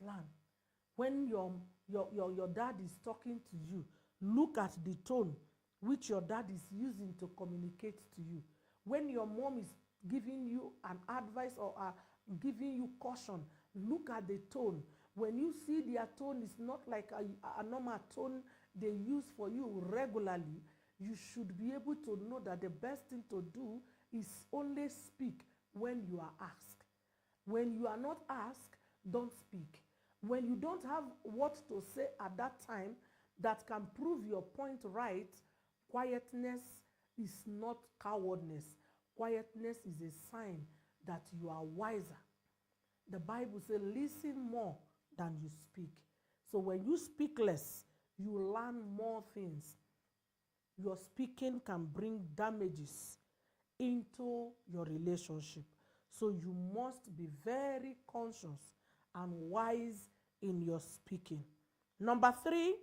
plan. When your dad is talking to you, look at the tone which your dad is using to communicate to you. When your mom is giving you an advice or giving you caution, look at the tone. When you see their tone is not like a normal tone they use for you regularly, you should be able to know that the best thing to do is only speak when you are asked. When you are not asked, don't speak. When you don't have what to say at that time that can prove your point right, quietness is not cowardness. Quietness is a sign that you are wiser. The Bible says, listen more than you speak. So when you speak less, you learn more things. Your speaking can bring damages into your relationship. So you must be very conscious and wise in your speaking. Number 3,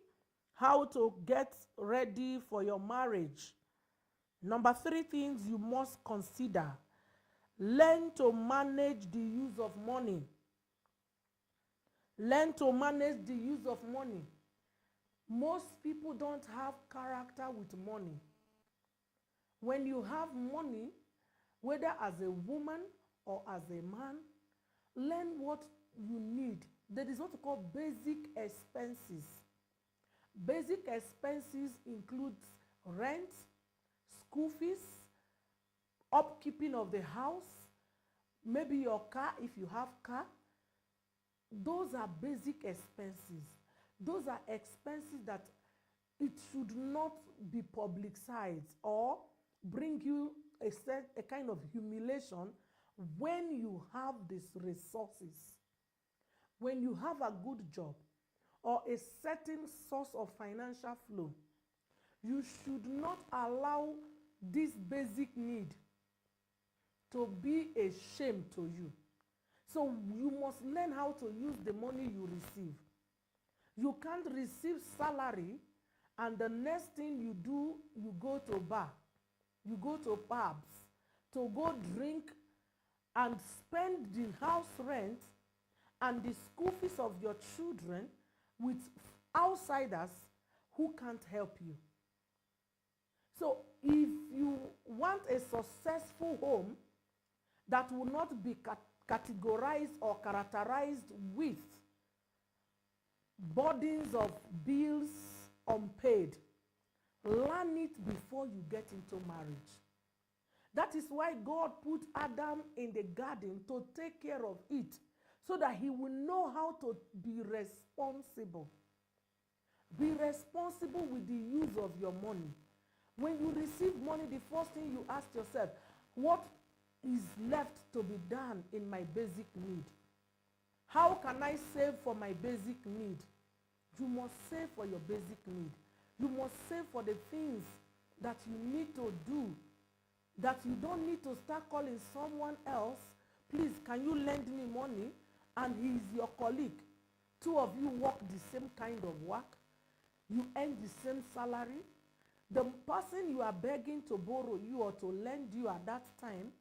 how to get ready for your marriage. Number 3 things you must consider. Learn to manage the use of money. Learn to manage the use of money. Most people don't have character with money. When you have money, whether as a woman or as a man, learn what you need. There is what we call basic expenses. Basic expenses include rent, school fees, upkeeping of the house, maybe your car if you have car. Those are basic expenses. Those are expenses that it should not be publicized or bring you a kind of humiliation when you have these resources. When you have a good job or a certain source of financial flow, you should not allow this basic need to be a shame to you. So you must learn how to use the money you receive. You can't receive salary and the next thing you do, you go to bar, you go to pubs to go drink and spend the house rent and the school fees of your children with outsiders who can't help you. So if you want a successful home that will not be categorized or characterized with burdens of bills unpaid, learn it before you get into marriage. That is why God put Adam in the garden to take care of it, so that he will know how to be responsible. Be responsible with the use of your money. When you receive money, the first thing you ask yourself, what is left to be done in my basic need? How can I save for my basic need? You must save for your basic need. You must save for the things that you need to do, that you don't need to start calling someone else, please, can you lend me money? And he is your colleague. Two of you work the same kind of work. You earn the same salary. The person you are begging to borrow you or to lend you at that time,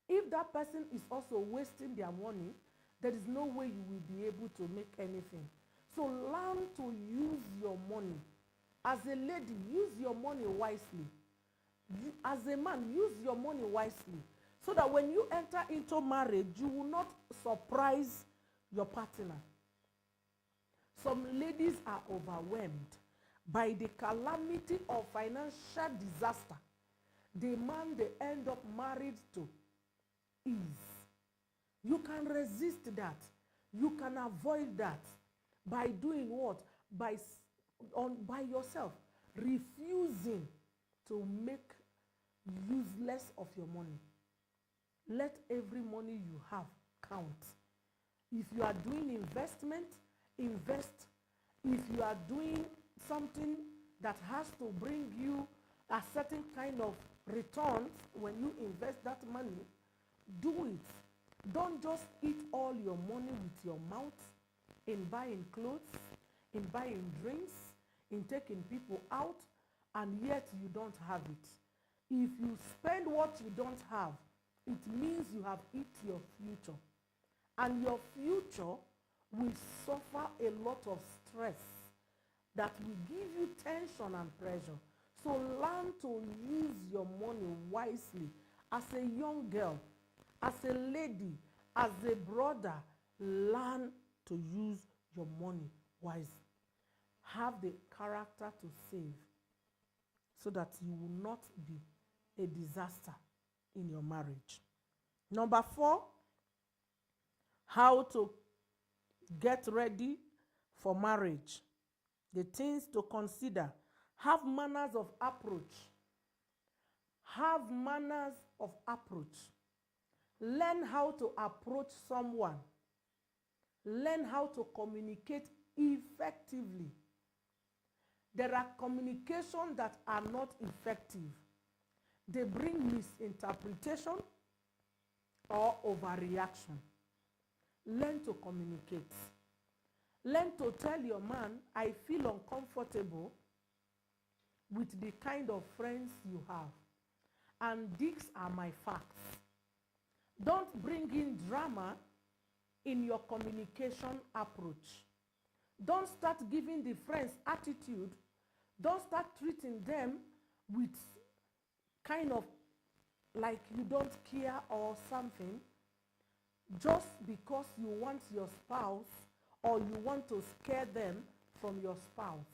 if that person is also wasting their money, there is no way you will be able to make anything. So learn to use your money. As a lady, use your money wisely. As a man, use your money wisely. So that when you enter into marriage, you will not surprise your partner. Some ladies are overwhelmed by the calamity of financial disaster the man they end up married to is. You can resist that. You can avoid that by doing what? By yourself refusing to make useless of your money. Let every money you have count. If you are doing investment, invest. If you are doing something that has to bring you a certain kind of returns when you invest that money, do it. Don't just eat all your money with your mouth in buying clothes, in buying drinks, in taking people out, and yet you don't have it. If you spend what you don't have, it means you have eaten your future. And your future will suffer a lot of stress that will give you tension and pressure. So learn to use your money wisely. As a young girl, as a lady, as a brother, learn to use your money wisely. Have the character to save so that you will not be a disaster in your marriage. Number 4, how to get ready for marriage. The things to consider. Have manners of approach. Have manners of approach. Learn how to approach someone. Learn how to communicate effectively. There are communications that are not effective. They bring misinterpretation or overreaction. Learn to communicate. Learn to tell your man, I feel uncomfortable with the kind of friends you have, and these are my facts. Don't bring in drama in your communication approach. Don't start giving the friends attitude. Don't start treating them with kind of like you don't care or something, just because you want your spouse or you want to scare them from your spouse.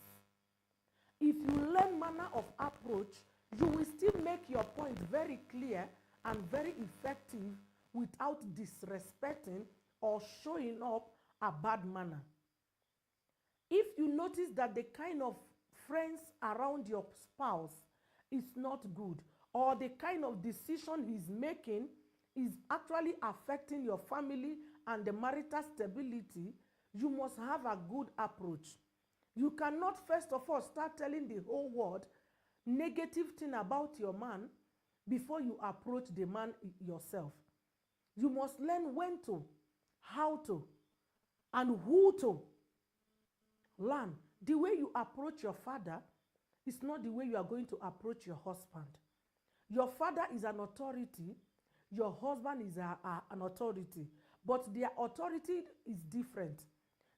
If you learn manner of approach, you will still make your point very clear and very effective without disrespecting or showing up a bad manner. If you notice that the kind of friends around your spouse is not good, or the kind of decision he's making is actually affecting your family and the marital stability, you must have a good approach. You cannot first of all start telling the whole world negative thing about your man before you approach the man yourself. You must learn when to, how to, and who to. Learn. The way you approach your father is not the way you are going to approach your husband. Your father is an authority, your husband is an authority, but their authority is different.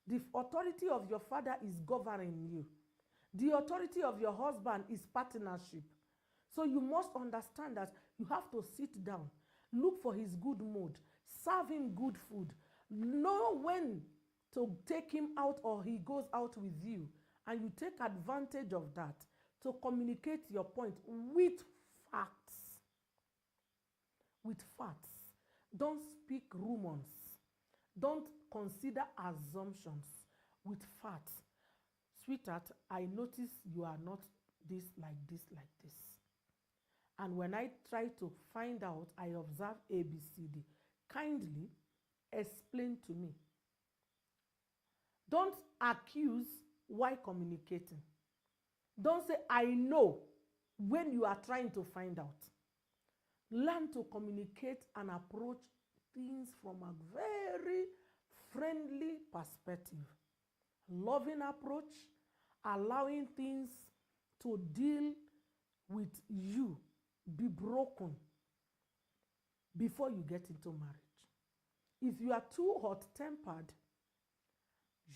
The authority of your father is governing you. The authority of your husband is partnership. So you must understand that you have to sit down, look for his good mood, serve him good food, know when to take him out or he goes out with you, and you take advantage of that to communicate your point with facts. With facts. Don't speak rumors. Don't consider assumptions. With facts. Sweetheart, I notice you are not this, like this, like this. And when I try to find out, I observe A, B, C, D. Kindly explain to me. Don't accuse while communicating. Don't say, I know, when you are trying to find out. Learn to communicate and approach things from a very friendly perspective. Loving approach, allowing things to deal with you, be broken before you get into marriage. If you are too hot-tempered,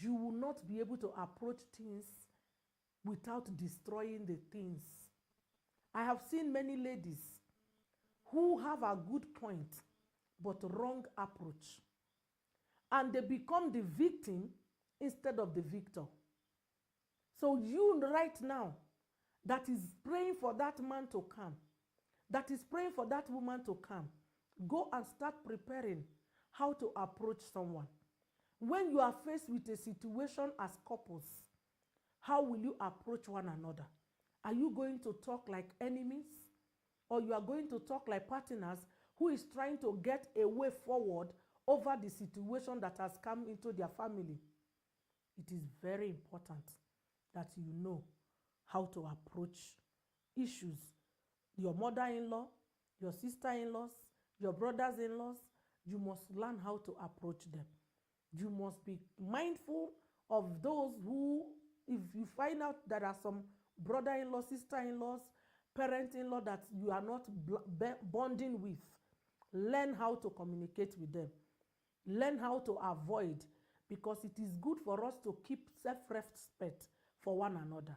you will not be able to approach things without destroying the things. I have seen many ladies who have a good point but wrong approach, and they become the victim instead of the victor. So you right now that is praying for that man to come, that is praying for that woman to come, go and start preparing how to approach someone. When you are faced with a situation as couples, how will you approach one another? Are you going to talk like enemies? Or you are going to talk like partners who is trying to get a way forward over the situation that has come into their family? It is very important that you know how to approach issues. Your mother-in-law, your sister-in-laws, your brothers-in-laws, you must learn how to approach them. You must be mindful of those who, if you find out there are some brother-in-law, sister-in-laws, parent-in-law that you are not bonding with, learn how to communicate with them. Learn how to avoid because it is good for us to keep self-respect for one another.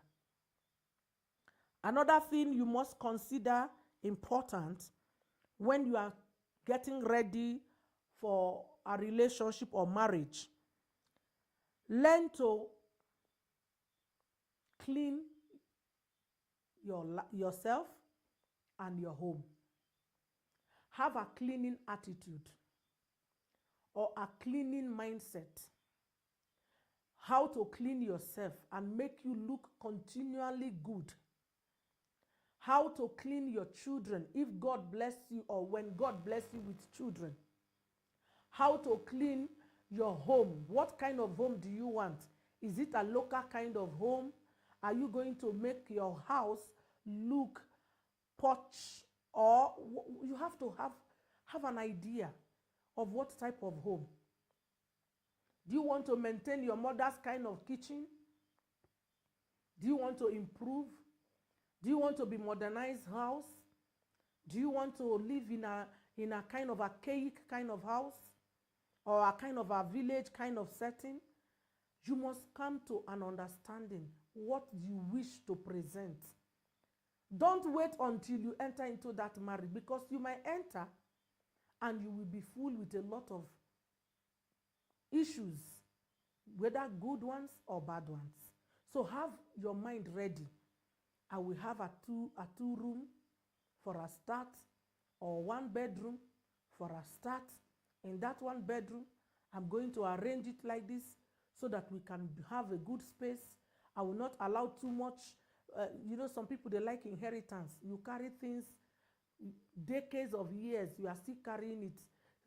Another thing you must consider important when you are getting ready for a relationship or marriage, learn to clean yourself and your home. Have a cleaning attitude or a cleaning mindset. How to clean yourself and make you look continually good. How to clean your children if God bless you or when God bless you with children. How to clean your home. What kind of home do you want? Is it a local kind of home? Are you going to make your house look posh? Or you have to have an idea of what type of home. Do you want to maintain your mother's kind of kitchen? Do you want to improve? Do you want to be modernized house? Do you want to live in a kind of archaic kind of house or a kind of a village kind of setting? You must come to an understanding what you wish to present. Don't wait until you enter into that marriage, because you might enter and you will be full with a lot of issues, whether good ones or bad ones. So have your mind ready. I will have a two room for a start, or 1 bedroom for a start. In that 1 bedroom, I'm going to arrange it like this so that we can have a good space. I will not allow too much. Some people, they like inheritance. You carry things decades of years, you are still carrying it.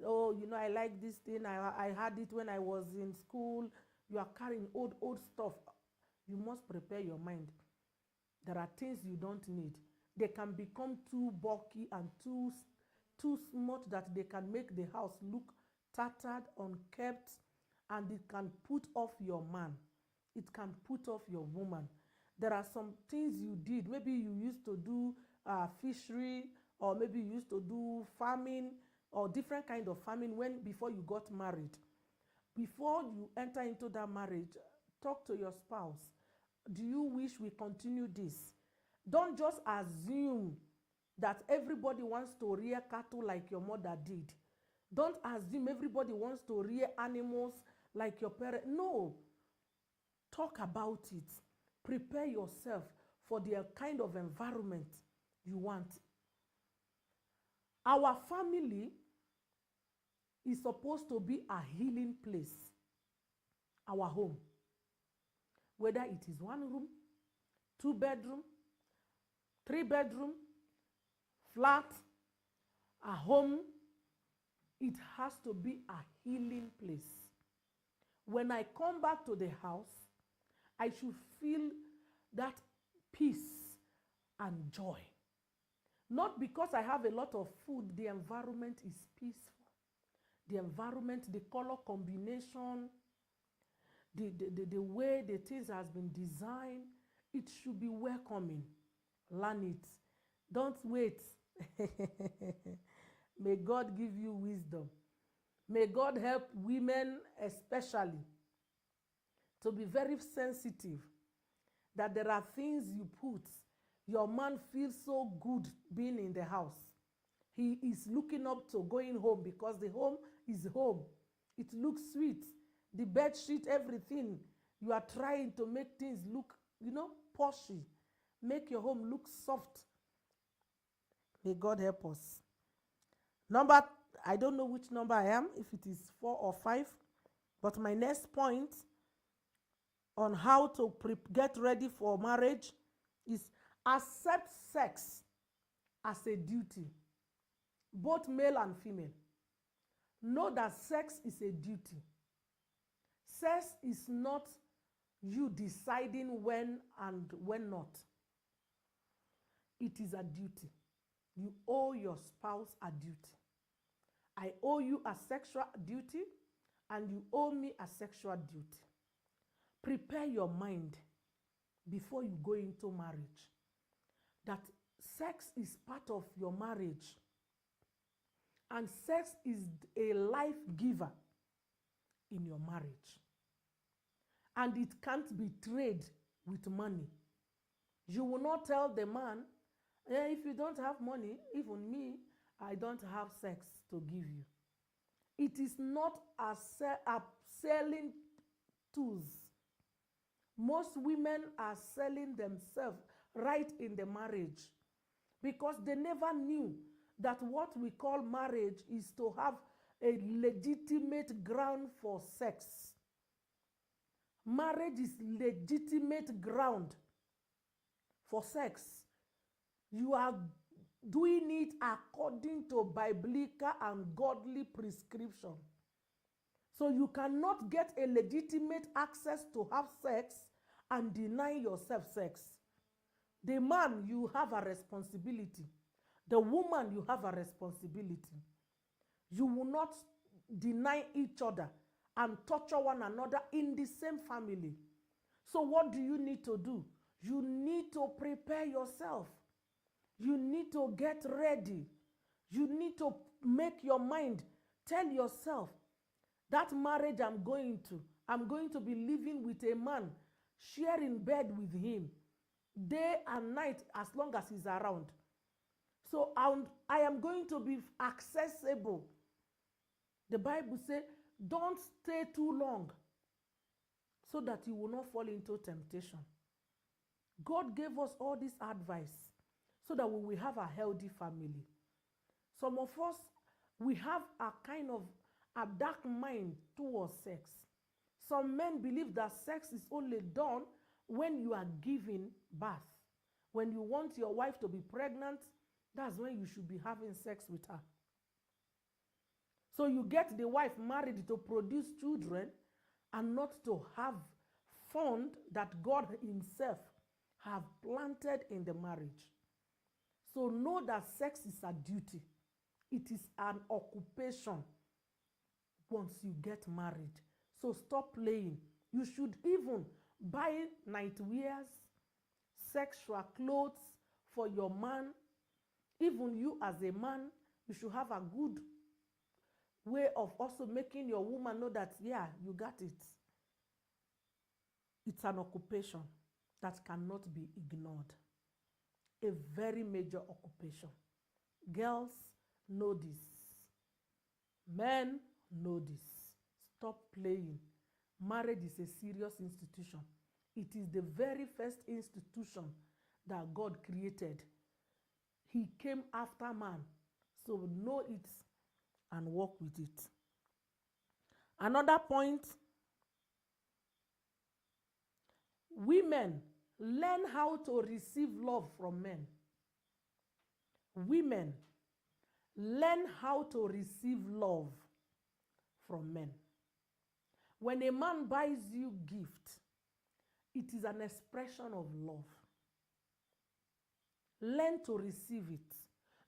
Oh, I like this thing. I had it when I was in school. You are carrying old stuff. You must prepare your mind. There are things you don't need. They can become too bulky and too much that they can make the house look tattered, unkept, and it can put off your man. It can put off your woman. There are some things you did. Maybe you used to do fishery, or maybe you used to do farming, or different kind of farming before you got married. Before you enter into that marriage, talk to your spouse. Do you wish we continue this? Don't just assume that everybody wants to rear cattle like your mother did. Don't assume everybody wants to rear animals like your parents. No. Talk about it. Prepare yourself for the kind of environment you want. Our family is supposed to be a healing place. Our home. Whether it is 1 room, 2 bedroom, 3 bedroom, flat, a home, it has to be a healing place. When I come back to the house, I should feel that peace and joy. Not because I have a lot of food, the environment is peaceful. The environment, the color combination, the way the things has been designed, it should be welcoming. Learn it. Don't wait. May God give you wisdom. May God help women especially to be very sensitive that there are things you put. Your man feels so good being in the house. He is looking up to going home because the home is home. It looks sweet. The bed sheet, everything. You are trying to make things look, poshy. Make your home look soft. May God help us. I don't know which number I am, if it is 4 or 5, but my next point on how to get ready for marriage is accept sex as a duty, both male and female. Know that sex is a duty. Sex is not you deciding when and when not. It is a duty. You owe your spouse a duty. I owe you a sexual duty, and you owe me a sexual duty. Prepare your mind before you go into marriage that sex is part of your marriage, and sex is a life giver in your marriage. and it can't be traded with money. You will not tell the man, if you don't have money, even me, I don't have sex to give you. It is not a selling tools. Most women are selling themselves right in the marriage because they never knew that what we call marriage is to have a legitimate ground for sex. Marriage is legitimate ground for sex. You are doing it according to biblical and godly prescription. So you cannot get a legitimate access to have sex and deny yourself sex. The man, you have a responsibility. The woman, you have a responsibility. You will not deny each other and torture one another in the same family. So what do you need to do? You need to prepare yourself. You need to get ready. You need to make your mind. Tell yourself, that marriage I'm going to be living with a man, sharing bed with him, day and night as long as he's around. So I am going to be accessible. The Bible says, don't stay too long so that you will not fall into temptation. God gave us all this advice so that we will have a healthy family. Some of us, we have a kind of a dark mind towards sex. Some men believe that sex is only done when you are giving birth. When you want your wife to be pregnant, that's when you should be having sex with her. So you get the wife married to produce children and not to have fun that God himself have planted in the marriage. So know that sex is a duty. It is an occupation once you get married. So stop playing. You should even buy nightwears, sexual clothes for your man. Even you as a man, you should have a good way of also making your woman know that, yeah, you got it. It's an occupation that cannot be ignored. A very major occupation. Girls know this. Men know this. Stop playing. Marriage is a serious institution. It is the very first institution that God created. He came after man. So know it and work with it. Another point, women learn how to receive love from men. Women learn how to receive love from men. When a man buys you gift, it is an expression of love. Learn to receive it.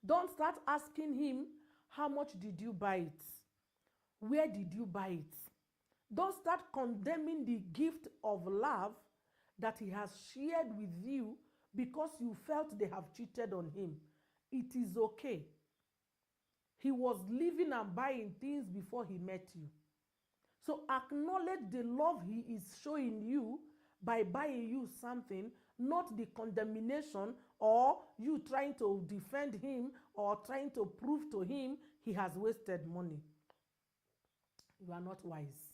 Don't start asking him, how much did you buy it? Where did you buy it? Don't start condemning the gift of love that he has shared with you because you felt they have cheated on him. It is okay. He was living and buying things before he met you. So acknowledge the love he is showing you by buying you something, not the condemnation or you trying to defend him or trying to prove to him he has wasted money. You are not wise.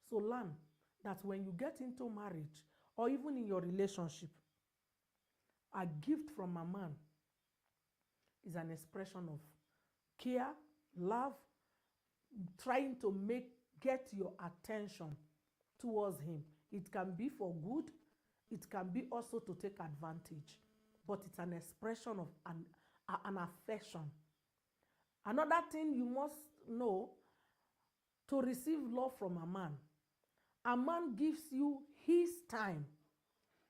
So learn that when you get into marriage or even in your relationship, a gift from a man is an expression of care, love, trying to get your attention towards him. It can be for good. It can be also to take advantage. But it's an expression of an affection. Another thing you must know, to receive love from a man gives you his time.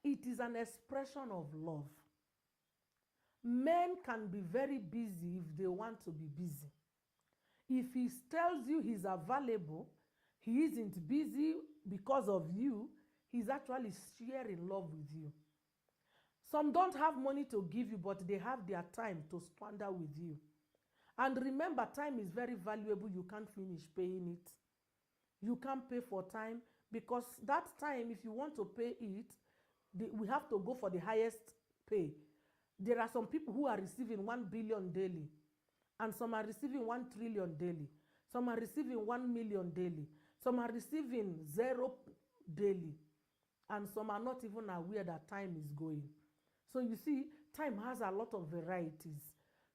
It is an expression of love. Men can be very busy if they want to be busy. If he tells you he's available, he isn't busy because of you, he's actually sharing love with you. Some don't have money to give you, but they have their time to squander with you. And remember, time is very valuable. You can't finish paying it. You can't pay for time because that time, if you want to pay it, we have to go for the highest pay. There are some people who are receiving 1 billion daily, and some are receiving 1 trillion daily. Some are receiving 1 million daily. Some are receiving 0 daily. And some are not even aware that time is going. So you see, time has a lot of varieties.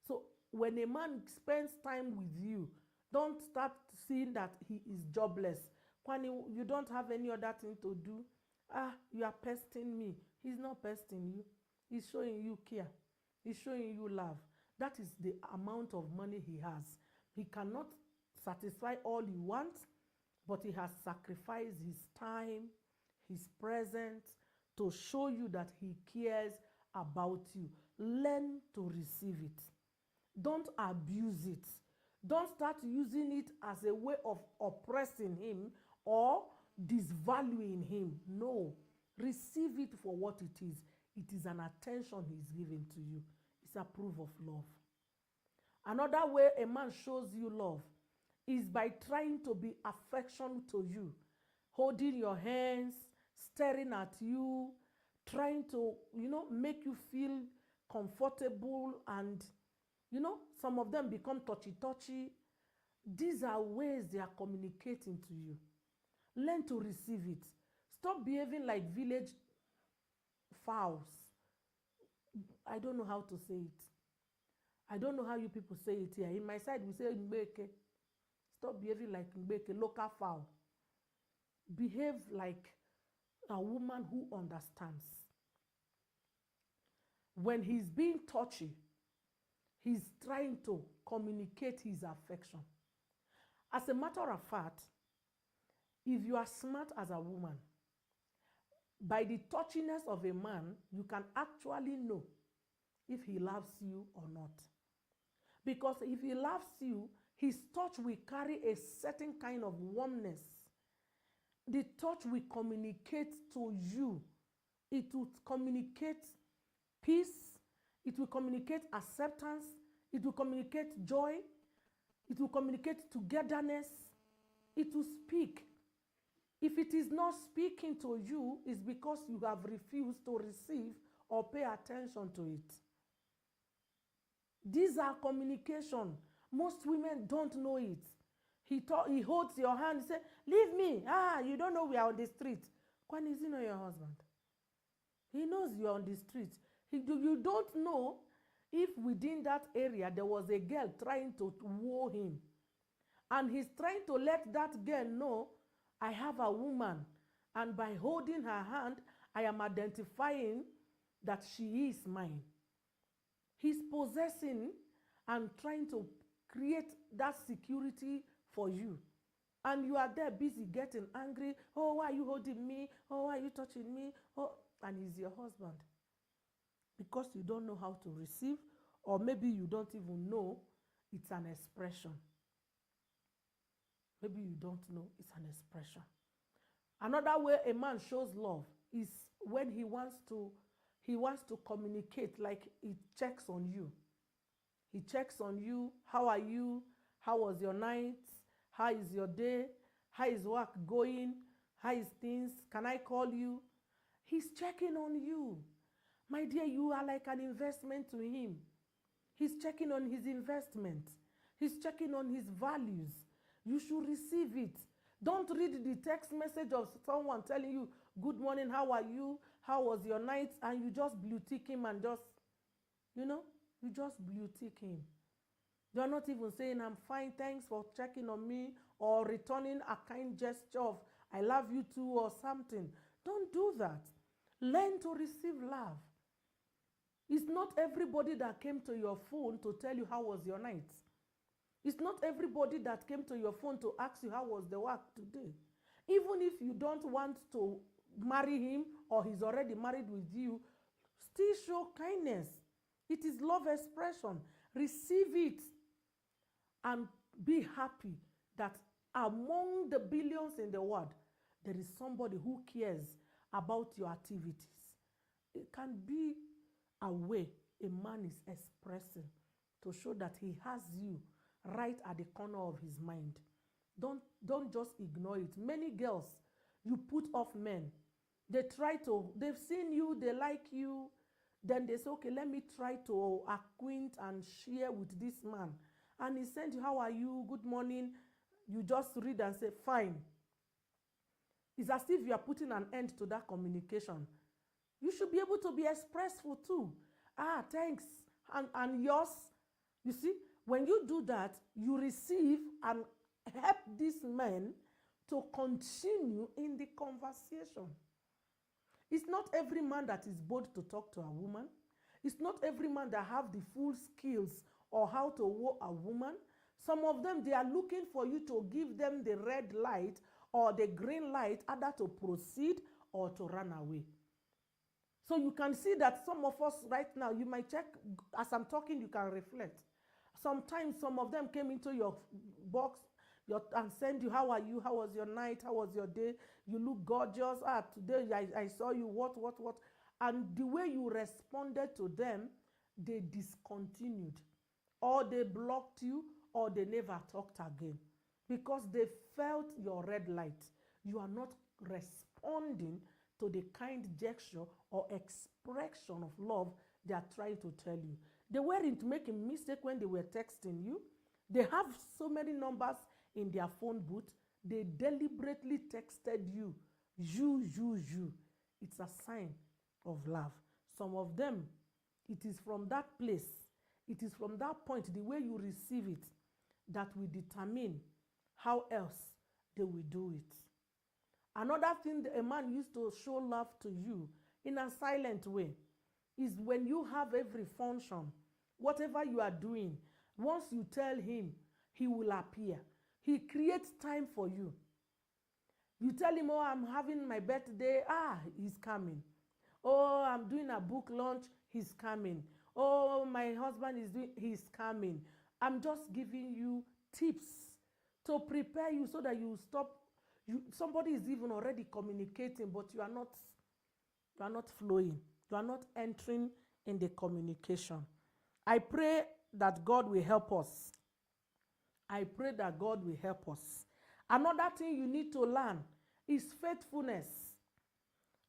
So when a man spends time with you, don't start seeing that he is jobless. When you don't have any other thing to do, you are pesting me. He's not pesting you. He's showing you care. He's showing you love. That is the amount of money he has. He cannot satisfy all he wants, but he has sacrificed his time, his presence, to show you that he cares about you. Learn to receive it. Don't abuse it. Don't start using it as a way of oppressing him or disvaluing him. No. Receive it for what it is. It is an attention he's giving to you. It's a proof of love. Another way a man shows you love is by trying to be affectionate to you, holding your hands, staring at you, trying to, make you feel comfortable, and, some of them become touchy-touchy. These are ways they are communicating to you. Learn to receive it. Stop behaving like village fowls. I don't know how to say it. I don't know how you people say it here. In my side, we say mbeke. Stop behaving like mbeke, local fowl. Behave like a woman who understands. When he's being touchy, he's trying to communicate his affection. As a matter of fact, if you are smart as a woman, by the touchiness of a man, you can actually know if he loves you or not. Because if he loves you, his touch will carry a certain kind of warmness. The touch will communicate to you. It will communicate peace. It will communicate acceptance. It will communicate joy. It will communicate togetherness. It will speak. If it is not speaking to you, it's because you have refused to receive or pay attention to it. These are communication. Most women don't know it. He holds your hand, he says, leave me. You don't know we are on the street. When is he not your husband? He knows you are on the street. You don't know if within that area there was a girl trying to woo him. And he's trying to let that girl know, I have a woman. And by holding her hand, I am identifying that she is mine. He's possessing and trying to create that security for you. And you are there busy getting angry. Oh, why are you holding me? Oh, why are you touching me? Oh, and he's your husband. Because you don't know how to receive, or maybe you don't even know it's an expression. Maybe you don't know it's an expression. Another way a man shows love is when he wants to communicate, like he checks on you. He checks on you. How are you? How was your night? How is your day? How is work going? How is things? Can I call you? He's checking on you. My dear, you are like an investment to him. He's checking on his investment. He's checking on his values. You should receive it. Don't read the text message of someone telling you, good morning, how are you? How was your night? And you just blue tick him and just, you just blue tick him. You're not even saying, I'm fine, thanks for checking on me, or returning a kind gesture of, I love you too, or something. Don't do that. Learn to receive love. It's not everybody that came to your phone to tell you how was your night. It's not everybody that came to your phone to ask you how was the work today. Even if you don't want to marry him or he's already married with you, still show kindness. It is love expression. Receive it and be happy that among the billions in the world, there is somebody who cares about your activities. It can be a way a man is expressing to show that he has you right at the corner of his mind. Don't just ignore it. Many girls, you put off men. They've seen you, they like you, then they say, okay, let me try to acquaint and share with this man. And he sent you, how are you, good morning. You just read and say, fine. It's as if you are putting an end to that communication. You should be able to be expressful too. Thanks. And yours, you see, when you do that, you receive and help these men to continue in the conversation. It's not every man that is bold to talk to a woman. It's not every man that have the full skills or how to woo a woman. Some of them, they are looking for you to give them the red light or the green light, either to proceed or to run away. So you can see that some of us right now, you might check, as I'm talking, you can reflect. Sometimes some of them came into your box and send you, how are you? How was your night? How was your day? You look gorgeous. Today I saw you, what? And the way you responded to them, they discontinued. Or they blocked you, or they never talked again. Because they felt your red light. You are not responding to the kind gesture or expression of love they are trying to tell you. They weren't making mistake when they were texting you. They have so many numbers in their phone booth. They deliberately texted you. You. It's a sign of love. Some of them, it is from that place, it is from that point, the way you receive it, that will determine how else they will do it. Another thing a man used to show love to you in a silent way is when you have every function, whatever you are doing, once you tell him, he will appear. He creates time for you. You tell him, oh, I'm having my birthday. He's coming. Oh, I'm doing a book launch. He's coming. Oh, my husband is doing, he's coming. I'm just giving you tips to prepare you so that you stop. Somebody is even already communicating, but you are not flowing. You are not entering in the communication. I pray that God will help us. I pray that God will help us. Another thing you need to learn is faithfulness.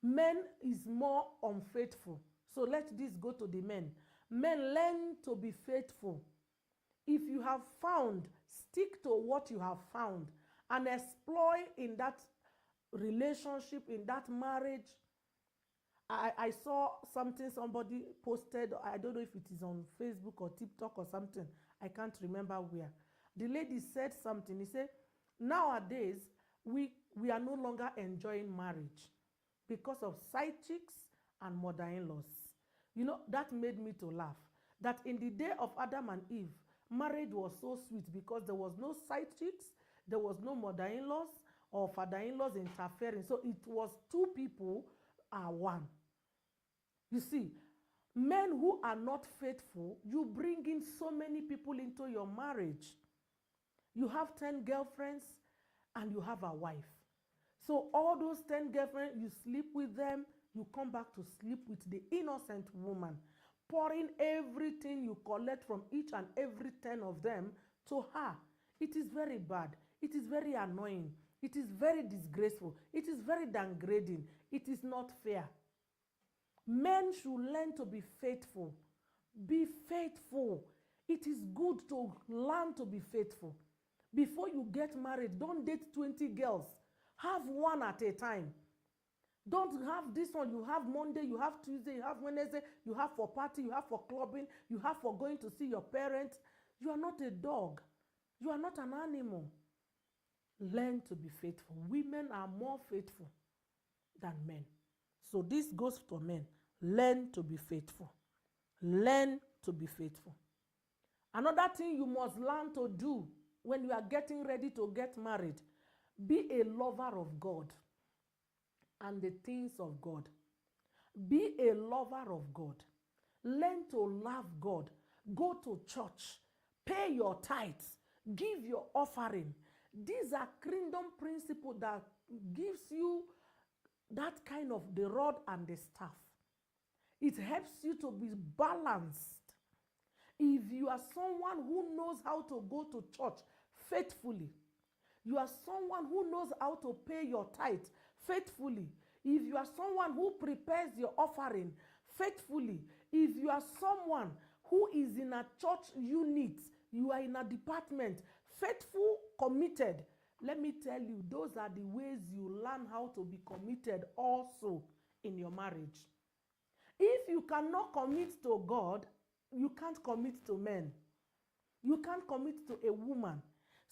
Men is more unfaithful. So let this go to the men. Men, learn to be faithful. If you have found, stick to what you have found and exploit in that relationship, in that marriage. I saw something somebody posted. I don't know if it is on Facebook or TikTok or something. I can't remember where. The lady said something. He said, nowadays, we are no longer enjoying marriage because of side chicks and mother-in-laws. You know, that made me to laugh. That in the day of Adam and Eve, marriage was so sweet because there was no side chicks, there was no mother-in-laws or father-in-laws interfering. So it was two people are one. You see, men who are not faithful, you bring in so many people into your marriage. You have 10 girlfriends and you have a wife. So all those 10 girlfriends, you sleep with them, you come back to sleep with the innocent woman, pouring everything you collect from each and every 10 of them to her. It is very bad. It is very annoying. It is very disgraceful. It is very downgrading. It is not fair. Men should learn to be faithful. Be faithful. It is good to learn to be faithful. Before you get married, don't date 20 girls. Have one at a time. Don't have this one. You have Monday, you have Tuesday, you have Wednesday, you have for party, you have for clubbing, you have for going to see your parents. You are not a dog. You are not an animal. Learn to be faithful. Women are more faithful than men. So this goes to men. Learn to be faithful. Learn to be faithful. Another thing you must learn to do when you are getting ready to get married, be a lover of God and the things of God. Be a lover of God. Learn to love God. Go to church. Pay your tithes. Give your offering. These are kingdom principles that gives you that kind of the rod and the staff. It helps you to be balanced. If you are someone who knows how to go to church faithfully, you are someone who knows how to pay your tithe faithfully. If you are someone who prepares your offering faithfully, if you are someone who is in a church unit, you are in a department, faithful, committed, let me tell you, those are the ways you learn how to be committed also in your marriage. If you cannot commit to God, you can't commit to men. You can't commit to a woman.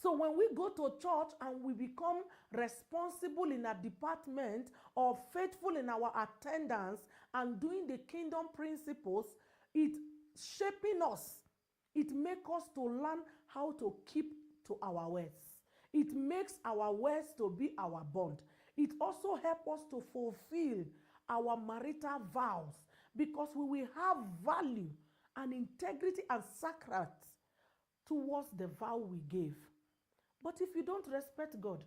So when we go to church and we become responsible in a department or faithful in our attendance and doing the kingdom principles, it shaping us. It makes us to learn how to keep to our words. It makes our words to be our bond. It also helps us to fulfill our marital vows, because we will have value and integrity and sacred towards the vow we gave. But if you don't respect God,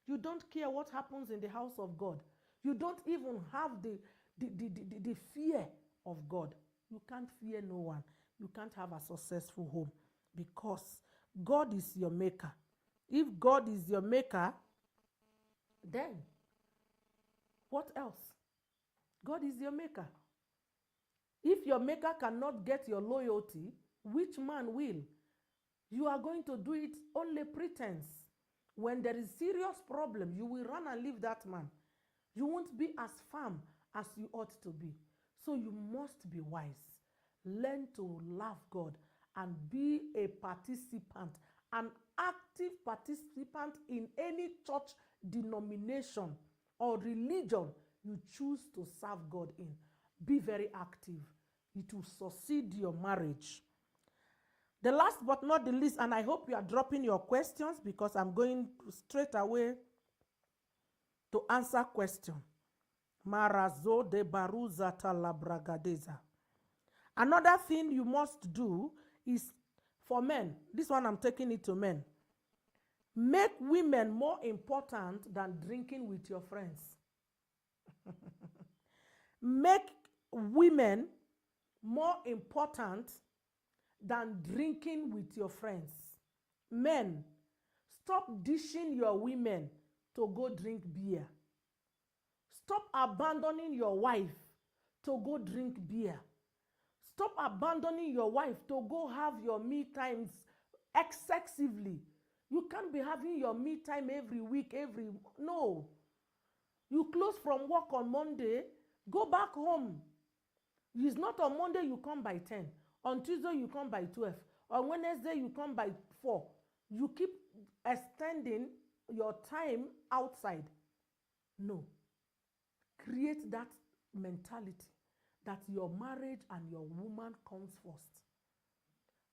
you don't care what happens in the house of God, you don't even have the fear of God, you can't fear no one. You can't have a successful home, because God is your maker. If God is your maker, then what else? God is your maker. If your maker cannot get your loyalty, which man will? You are going to do it only pretense. When there is serious problem, you will run and leave that man. You won't be as firm as you ought to be. So you must be wise. Learn to love God and be a participant, an active participant in any church denomination or religion you choose to serve God in. Be very active. It will succeed your marriage. The last but not the least, and I hope you are dropping your questions, because I'm going straight away to answer question. Marazo de baruzata labragadeza. Another thing you must do is, for men, this one I'm taking it to men, make women more important than drinking with your friends. Make women more important than drinking with your friends. Men, stop dishing your women to go drink beer. Stop abandoning your wife to go drink beer. Stop abandoning your wife to go have your me times excessively. You can't be having your me time every week, no. You close from work on Monday, go back home. It's not on Monday you come by 10. On Tuesday you come by 12. On Wednesday you come by 4. You keep extending your time outside. No. Create that mentality that your marriage and your woman comes first.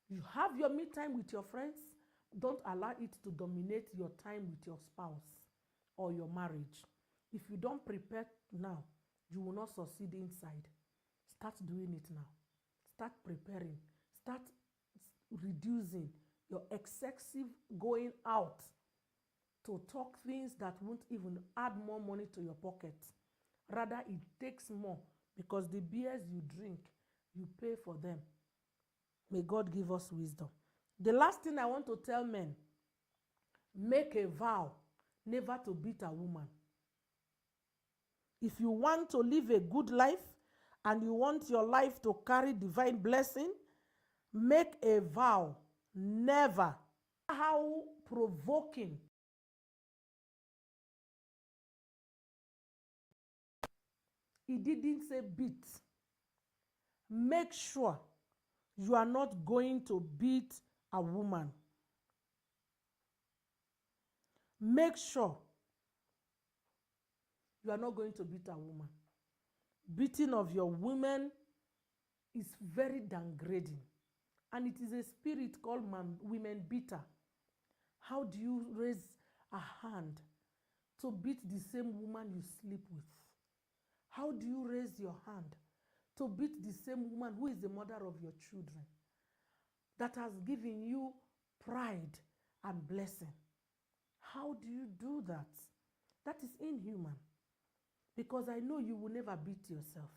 You have your me time with your friends. Don't allow it to dominate your time with your spouse or your marriage. If you don't prepare now, you will not succeed inside. Start doing it now. Start preparing. Start reducing your excessive going out to talk things that won't even add more money to your pocket. Rather, it takes more, because the beers you drink, you pay for them. May God give us wisdom. The last thing I want to tell men, make a vow never to beat a woman. If you want to live a good life and you want your life to carry divine blessing, make a vow never. How provoking. He didn't say beat. Make sure you are not going to beat a woman. Make sure you are not going to beat a woman. Beating of your women is very downgrading. And it is a spirit called women beater. How do you raise a hand to beat the same woman you sleep with? How do you raise your hand to beat the same woman who is the mother of your children, that has given you pride and blessing? How do you do that? That is inhuman. Because I know you will never beat yourself.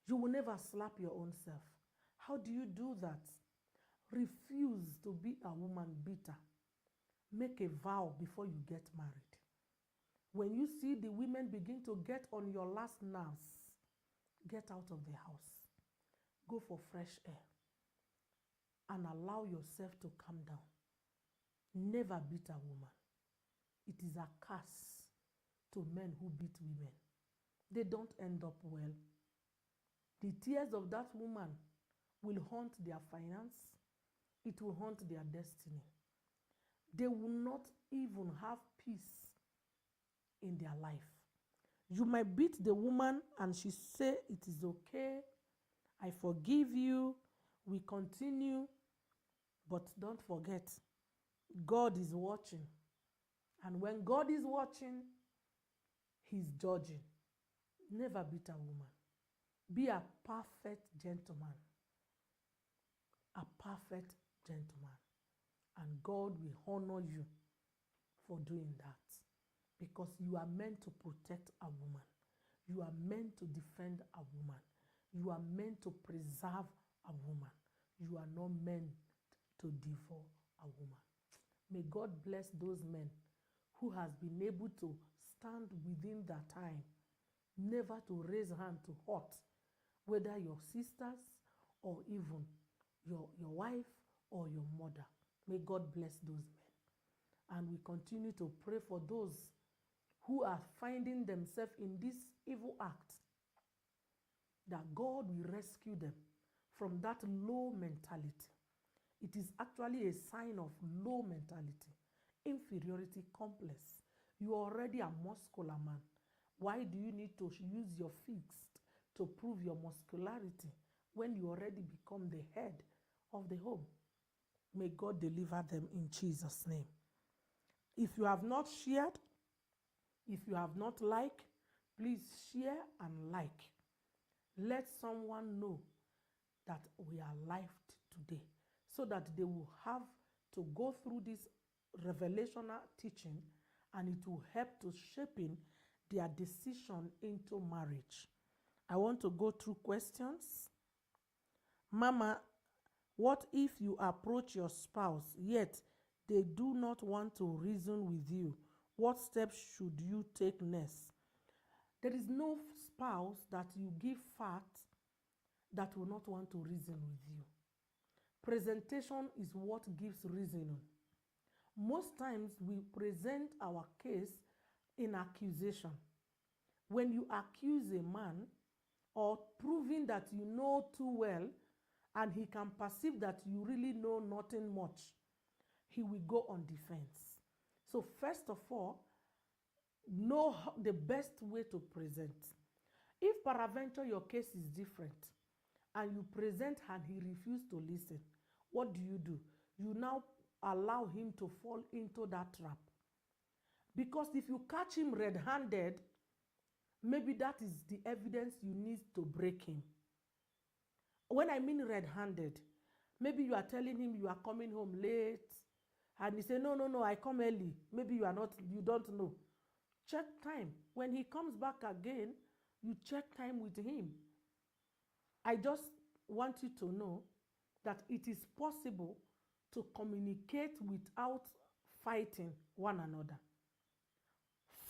You will never slap your own self. How do you do that? Refuse to be a woman beater. Make a vow before you get married. When you see the women begin to get on your last nerves, get out of the house. Go for fresh air and allow yourself to calm down. Never beat a woman. It is a curse to men who beat women. They don't end up well. The tears of that woman will haunt their finance. It will haunt their destiny. They will not even have peace in their life. You might beat the woman and she say it is okay, I forgive you, we continue, but don't forget, God is watching. And when God is watching, He's judging. Never beat a woman. Be a perfect gentleman. A perfect gentleman. And God will honor you for doing that. Because you are meant to protect a woman. You are meant to defend a woman. You are meant to preserve a woman. You are not meant to devour a woman. May God bless those men who has been able to stand within that time, never to raise hand to hurt, whether your sisters or even your wife or your mother. May God bless those men. And we continue to pray for those who are finding themselves in this evil act, that God will rescue them from that low mentality. It is actually a sign of low mentality, inferiority complex. You are already a muscular man. Why do you need to use your fist to prove your muscularity when you already become the head of the home? May God deliver them in Jesus' name. If you have not shared, if you have not liked, please share and like. Let someone know that we are live today, so that they will have to go through this revelational teaching and it will help to shaping their decision into marriage. I want to go through questions. Mama, what if you approach your spouse yet they do not want to reason with you? What steps should you take next? There is no spouse that you give fat that will not want to reason with you. Presentation is what gives reasoning. Most times we present our case in accusation. When you accuse a man or proving that you know too well and he can perceive that you really know nothing much, he will go on defense. So first of all, know the best way to present. If peradventure your case is different and you present and he refuses to listen, what do? You now allow him to fall into that trap. Because if you catch him red-handed, maybe that is the evidence you need to break him. When I mean red-handed, maybe you are telling him you are coming home late and he say, no, I come early. Maybe you don't know. Check time. When he comes back again, you check time with him. I just want you to know that it is possible to communicate without fighting one another.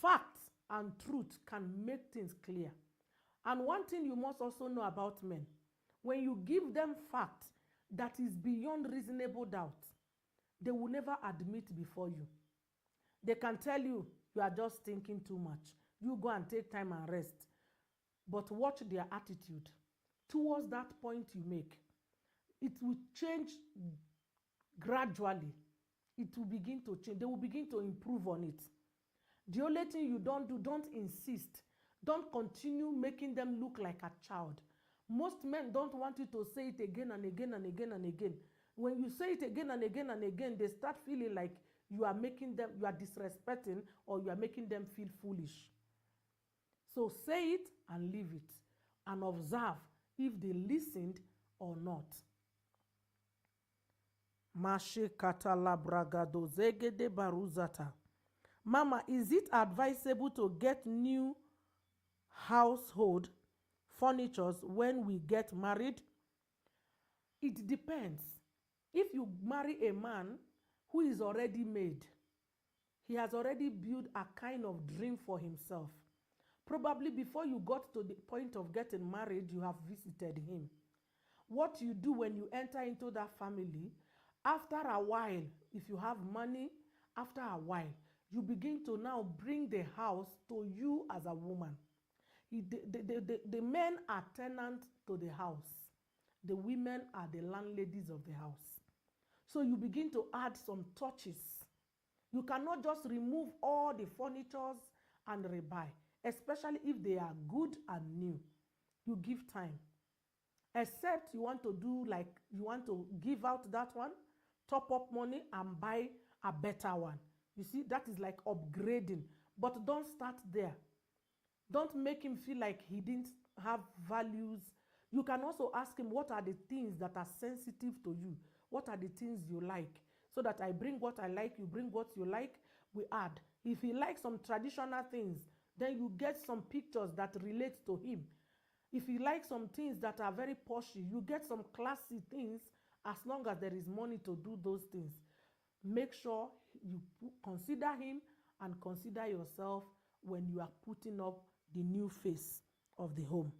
Facts and truth can make things clear. And one thing you must also know about men, when you give them fact that is beyond reasonable doubt, they will never admit before you. They can tell you, you are just thinking too much. You go and take time and rest. But watch their attitude towards that point you make. It will change gradually. It will begin to change. They will begin to improve on it. The only thing you don't do, don't insist. Don't continue making them look like a child. Most men don't want you to say it again and again and again and again. When you say it again and again and again, they start feeling like you are making them, you are disrespecting, or you are making them feel foolish. So say it and leave it and observe if they listened or not. Mashe katala bragado zegede baruzata. Mama, is it advisable to get new household furnitures when we get married? It depends. If you marry a man who is already made, He has already built a kind of dream for himself. Probably before you got to the point of getting married, you have visited him. What you do when you enter into that family, after a while, if you have money, after a while, you begin to now bring the house to you as a woman. The men are tenants to the house. The women are the landladies of the house. So you begin to add some touches. You cannot just remove all the furnitures and rebuy, especially if they are good and new. You give time. Except you want to do like, you want to give out that one, top up money and buy a better one. You see, that is like upgrading. But don't start there. Don't make him feel like he didn't have values. You can also ask him, what are the things that are sensitive to you? What are the things you like? So that I bring what I like, you bring what you like, we add. If he likes some traditional things, then you get some pictures that relate to him. If you like some things that are very poshy, you get some classy things as long as there is money to do those things. Make sure you consider him and consider yourself when you are putting up the new face of the home.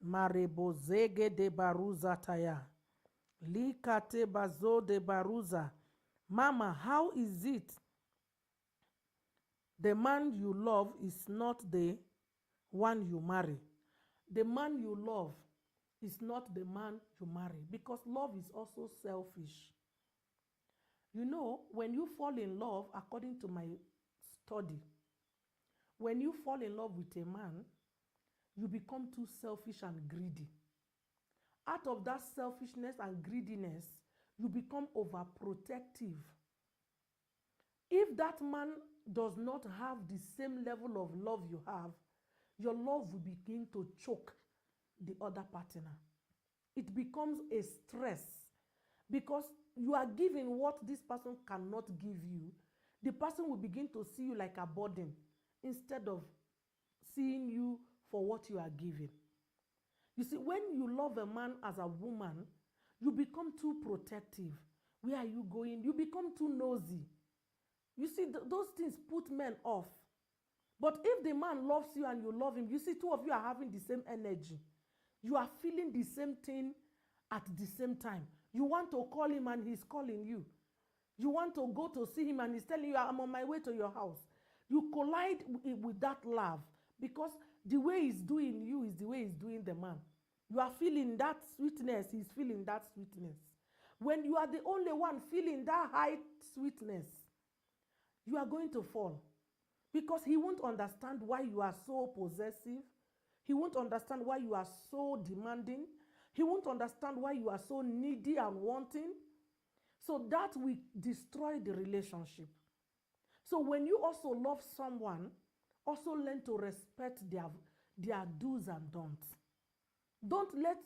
Marebo zege de baruza taya. Likate bazo de baruza. Mama, how is it the man you love is not the one you marry? The man you love is not the man you marry, because love is also selfish. You know, when you fall in love, according to my study, when you fall in love with a man, you become too selfish and greedy. Out of that selfishness and greediness, you become overprotective. If that man does not have the same level of love you have, your love will begin to choke the other partner. It becomes a stress because you are giving what this person cannot give you. The person will begin to see you like a burden instead of seeing you for what you are giving. You see, when you love a man as a woman, you become too protective. Where are you going? You become too nosy. You see, those things put men off. But if the man loves you and you love him, you see, two of you are having the same energy. You are feeling the same thing at the same time. You want to call him and he's calling you. You want to go to see him and he's telling you, I'm on my way to your house. You collide with that love because the way he's doing you is the way he's doing the man. You are feeling that sweetness, he's feeling that sweetness. When you are the only one feeling that high sweetness, you are going to fall. Because he won't understand why you are so possessive. He won't understand why you are so demanding. He won't understand why you are so needy and wanting. So that will destroy the relationship. So when you also love someone, also learn to respect their do's and don'ts. Don't let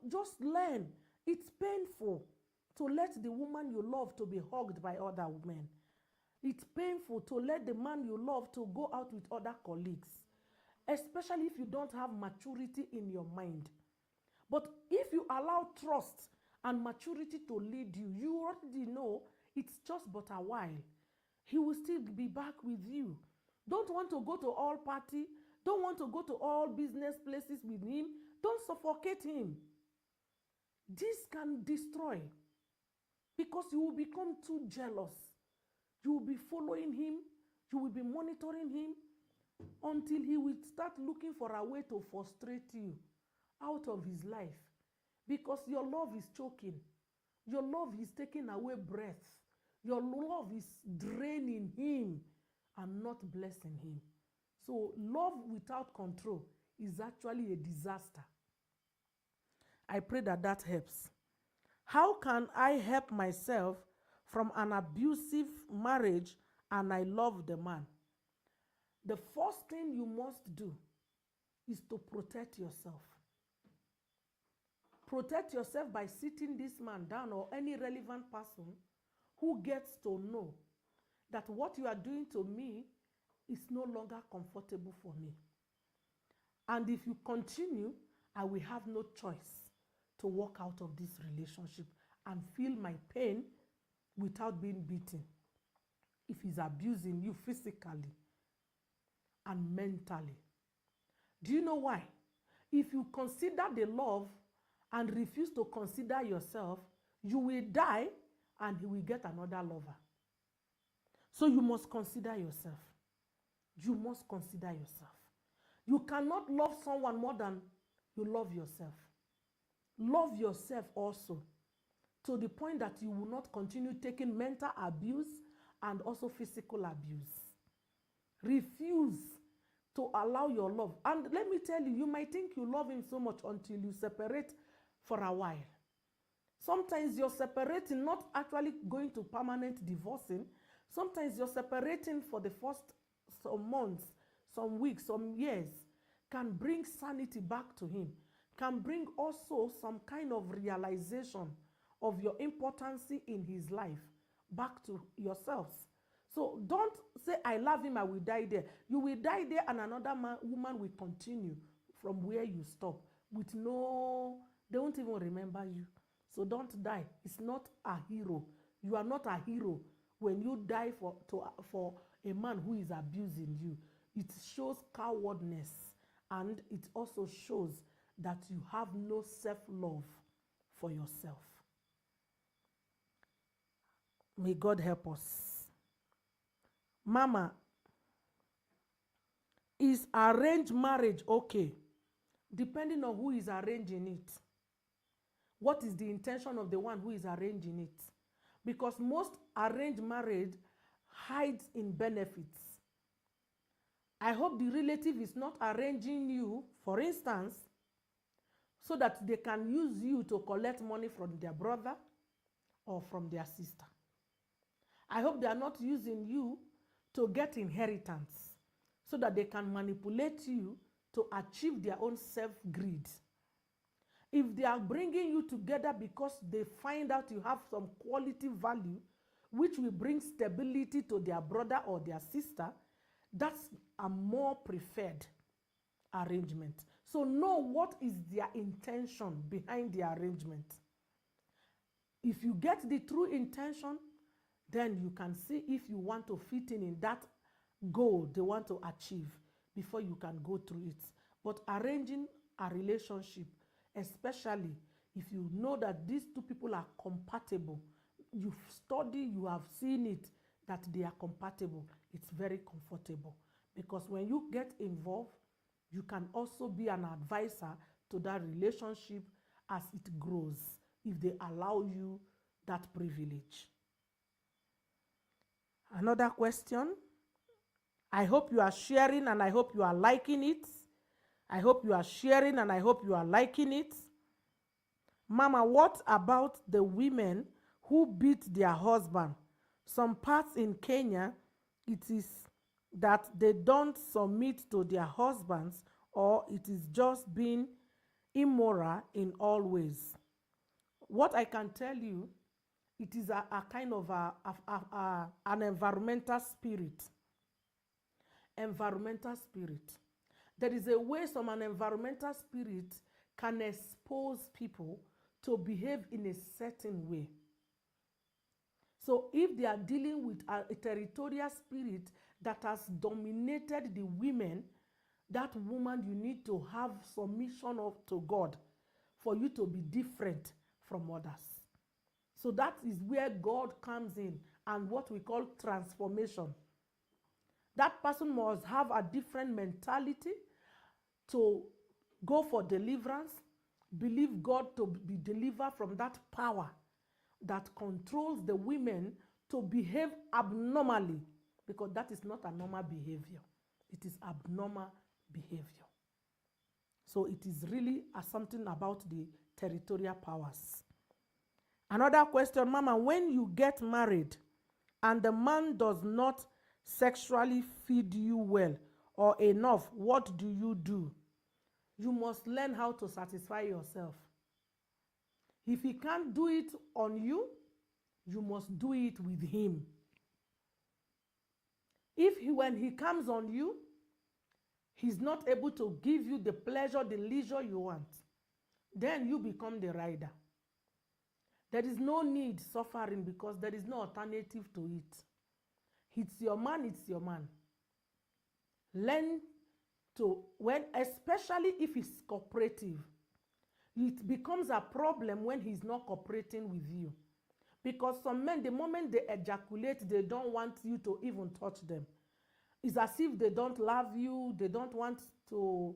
just learn. It's painful to let the woman you love to be hugged by other women. It's painful to let the man you love to go out with other colleagues, especially if you don't have maturity in your mind. But if you allow trust and maturity to lead you, you already know it's just but a while. He will still be back with you. Don't want to go to all party. Don't want to go to all business places with him. Don't suffocate him. This can destroy because you will become too jealous. You will be following him. You will be monitoring him until he will start looking for a way to frustrate you out of his life because your love is choking. Your love is taking away breath. Your love is draining him and not blessing him. So love without control is actually a disaster. I pray that that helps. How can I help myself from an abusive marriage and I love the man? The first thing you must do is to protect yourself. Protect yourself by sitting this man down or any relevant person who gets to know that what you are doing to me is no longer comfortable for me. And if you continue, I will have no choice to walk out of this relationship and feel my pain without being beaten. if he's abusing you physically and mentally. Do you know why? If you consider the love and refuse to consider yourself, you will die and he will get another lover. So you must consider yourself. You must consider yourself. You cannot love someone more than you love yourself. Love yourself also, to the point that you will not continue taking mental abuse and also physical abuse. Refuse to allow your love. And let me tell you, you might think you love him so much until you separate for a while. Sometimes you're separating, not actually going to permanent divorcing. Sometimes you're separating for the first some months, some weeks, some years, can bring sanity back to him, can bring also some kind of realization of your importance in his life back to yourselves. So don't say, I love him, I will die there. You will die there and another woman will continue from where you stop with no, they won't even remember you. So don't die. It's not a hero. You are not a hero when you die for a man who is abusing you. It shows cowardness, and it also shows that you have no self-love for yourself. May God help us. Mama, is arranged marriage okay? Depending on who is arranging it. What is the intention of the one who is arranging it? Because most arranged marriage hides in benefits. I hope the relative is not arranging you, for instance, so that they can use you to collect money from their brother or from their sister. I hope they are not using you to get inheritance so that they can manipulate you to achieve their own self-greed. If they are bringing you together because they find out you have some quality value, which will bring stability to their brother or their sister, that's a more preferred arrangement. So know what is their intention behind the arrangement. If you get the true intention, then you can see if you want to fit in that goal they want to achieve before you can go through it. But arranging a relationship, especially if you know that these two people are compatible, you've studied, you have seen it, that they are compatible, it's very comfortable. Because when you get involved, you can also be an advisor to that relationship as it grows, if they allow you that privilege. Another question. I hope you are sharing and I hope you are liking it. I hope you are sharing and I hope you are liking it. Mama, what about the women who beat their husband? Some parts in Kenya, it is that they don't submit to their husbands, or it is just being immoral in all ways. What I can tell you, it is a kind of an environmental spirit. Environmental spirit. There is a way an environmental spirit can expose people to behave in a certain way. So if they are dealing with a territorial spirit that has dominated the women, that woman, you need to have submission to God for you to be different from others. So that is where God comes in, and what we call transformation. That person must have a different mentality to go for deliverance, believe God to be delivered from that power that controls the women to behave abnormally, because that is not a normal behavior. It is abnormal behavior. So it is really something about the territorial powers. Another question, Mama, when you get married and the man does not sexually feed you well or enough, what do you do? You must learn how to satisfy yourself. If he can't do it on you, you must do it with him. When he comes on you, he's not able to give you the pleasure, the leisure you want, then you become the rider. There is no need suffering because there is no alternative to it. It's your man, it's your man. Learn to, especially if he's cooperative, it becomes a problem when he's not cooperating with you. Because some men, the moment they ejaculate, they don't want you to even touch them. It's as if they don't love you, they don't want to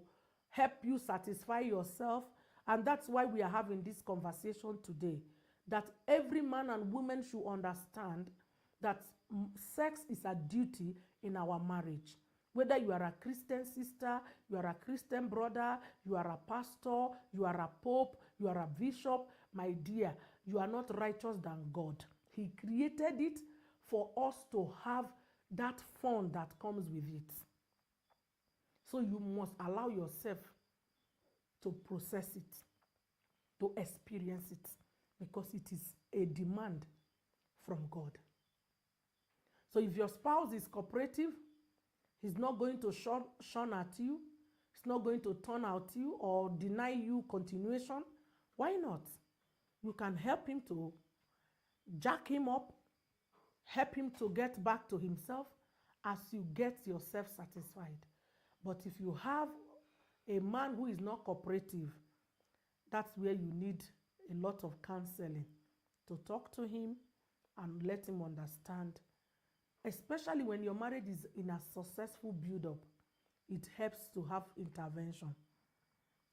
help you satisfy yourself. And that's why we are having this conversation today, that every man and woman should understand that sex is a duty in our marriage. Whether you are a Christian sister, you are a Christian brother, you are a pastor, you are a pope, you are a bishop, my dear, you are not righteous than God. He created it for us to have that fun that comes with it. So you must allow yourself to process it, to experience it, because it is a demand from God. So if your spouse is cooperative, he's not going to shun at you, he's not going to turn out you or deny you continuation, why not? You can help him to jack him up, help him to get back to himself as you get yourself satisfied. But if you have a man who is not cooperative, that's where you need a lot of counseling to talk to him and let him understand. Especially when your marriage is in a successful build-up, it helps to have intervention.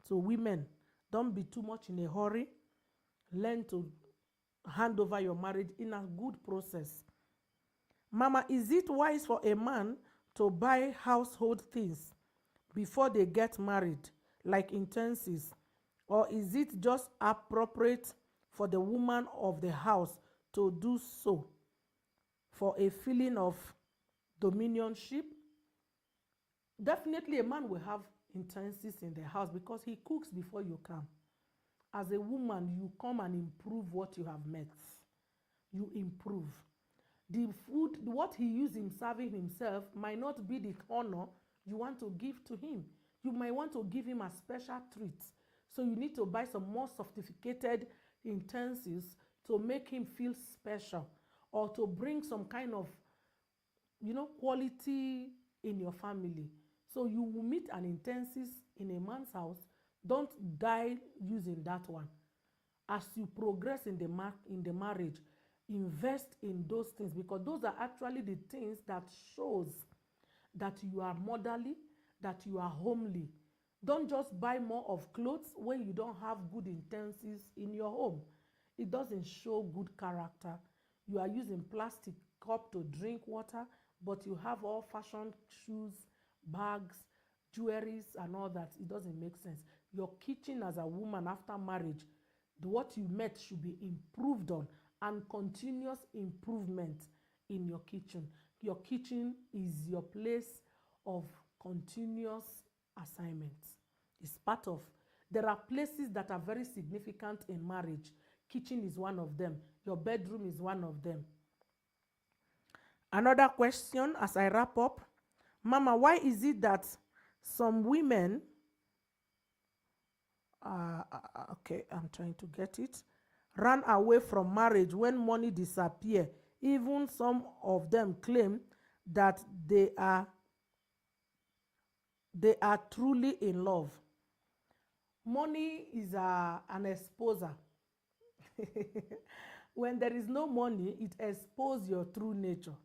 So women, don't be too much in a hurry. Learn to hand over your marriage in a good process. Mama, is it wise for a man to buy household things before they get married, like utensils? Or is it just appropriate for the woman of the house to do so for a feeling of dominionship? Definitely a man will have utensils in the house because he cooks before you come. As a woman, you come and improve what you have met. You improve. The food, what he used in serving himself might not be the honor you want to give to him. You might want to give him a special treat. So you need to buy some more sophisticated utensils to make him feel special, or to bring some kind of, quality in your family. So you will meet an utensils in a man's house. Don't die using that one. As you progress in the marriage, invest in those things, because those are actually the things that shows that you are motherly, that you are homely. Don't just buy more of clothes when you don't have good utensils in your home. It doesn't show good character. You are using plastic cup to drink water, but you have all fashioned shoes, bags, jewelries, and all that. It doesn't make sense. Your kitchen as a woman after marriage, what you met should be improved on, and continuous improvement in your kitchen. Your kitchen is your place of continuous assignments. It's part of, there are places that are very significant in marriage. Kitchen is one of them. Your bedroom is one of them. Another question as I wrap up. Mama, why is it that some women, okay, I'm trying to get it, run away from marriage when money disappears? Even some of them claim that they are truly in love. Money is an exposer. When there is no money, it exposes your true nature.